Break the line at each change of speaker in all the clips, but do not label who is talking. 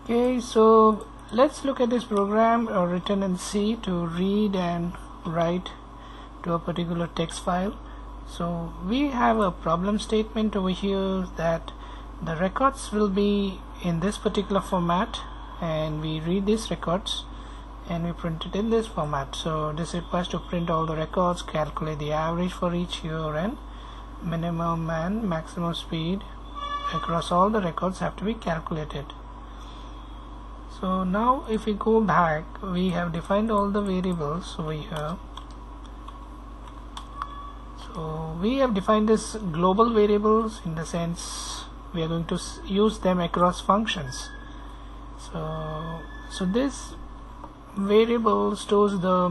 Okay, so let's look at this program written in C to read and write to a particular text file. So we have a problem statement over here that the records will be in this particular format, and we read these records and we print it in this format. So this requires to print all the records, calculate the average for each year, and minimum and maximum speed across all the records have to be calculated. So now if we go back, we have defined all the variables over here. So we have defined this global variables in the sense we are going to use them across functions. So this variable stores the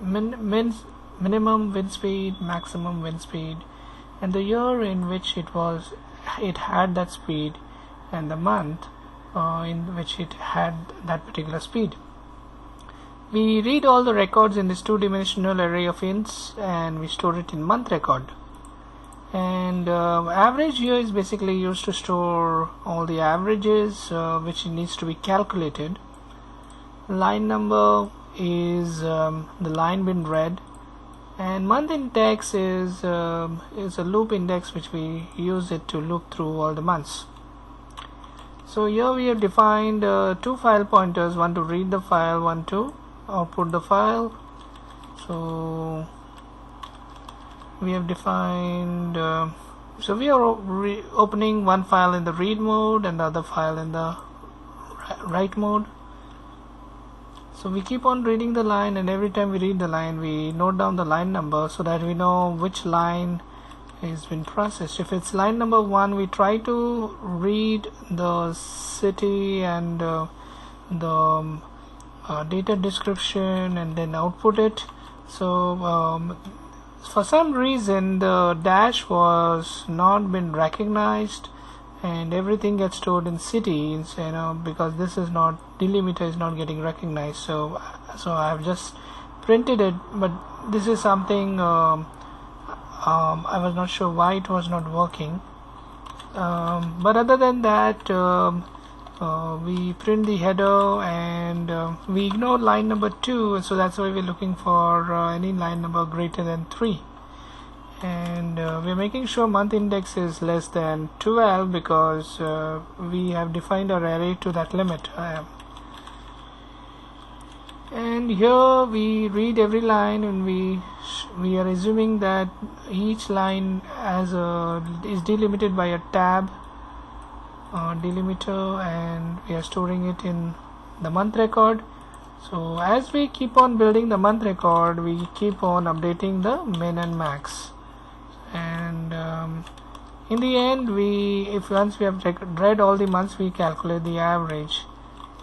minimum wind speed, maximum wind speed, and the year in which it had that speed, and the month in which it had that particular speed. We read all the records in this two-dimensional array of ints and we store it in month record. And average here is basically used to store all the averages which needs to be calculated. Line number is the line in red, and month index is a loop index which we use it to loop through all the months. So here we have defined two file pointers, one to read the file, one to output the file. So we have defined so we are opening one file in the read mode and the other file in the write mode. So we keep on reading the line, and every time we read the line we note down the line number so that we know which line has been processed. If it's line number 1, we try to read the city and the data description and then output it. So for some reason the dash was not been recognized and everything gets stored in city, because this is not, delimiter is not getting recognized. So I have just printed it, but this is something I was not sure why it was not working, but other than that we print the header and we ignore line number 2, so that's why we're looking for any line number greater than 3, and we're making sure month index is less than 12 because we have defined our array to that limit. And here we read every line, and we are assuming that each line is delimited by a tab delimiter, and we are storing it in the month record. So as we keep on building the month record, we keep on updating the min and max, and in the end once we have read all the months, we calculate the average.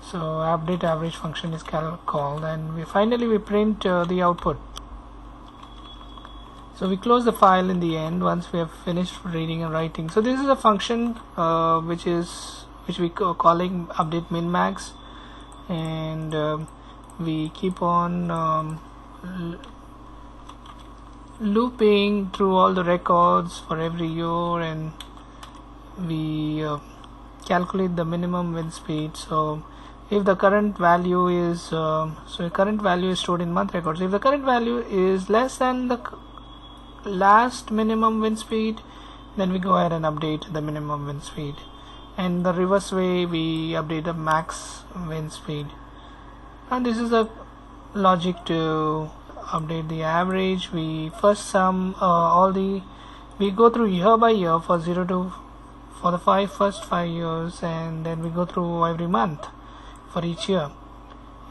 So update average function is called, and we finally print the output. So we close the file in the end once we have finished reading and writing. So this is a function which we calling update min max, and we keep on looping through all the records for every year, and we calculate the minimum wind speed. So if the current value is current value is stored in month records. If the current value is less than the last minimum wind speed, then we go ahead and update the minimum wind speed, and the reverse way we update the max wind speed. And this is the logic to update the average. We first sum we go through year by year for the first 5 years, and then we go through every month for each year,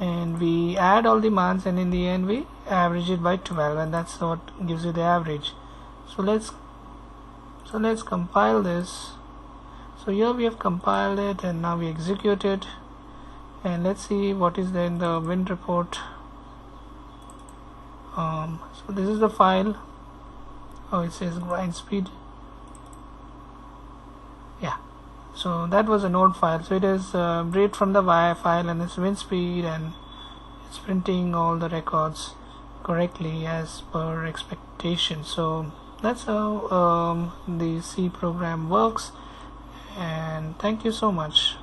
and we add all the months, and in the end we average it by 12, and that's what gives you the average. So let's compile this. So here we have compiled it, and now we execute it, and let's see what is there in the wind report. So this is the file. It says grind speed. So that was an old file. So it is read from the wire file, and it's wind speed, and it's printing all the records correctly as per expectation. So that's how the C program works, and thank you so much.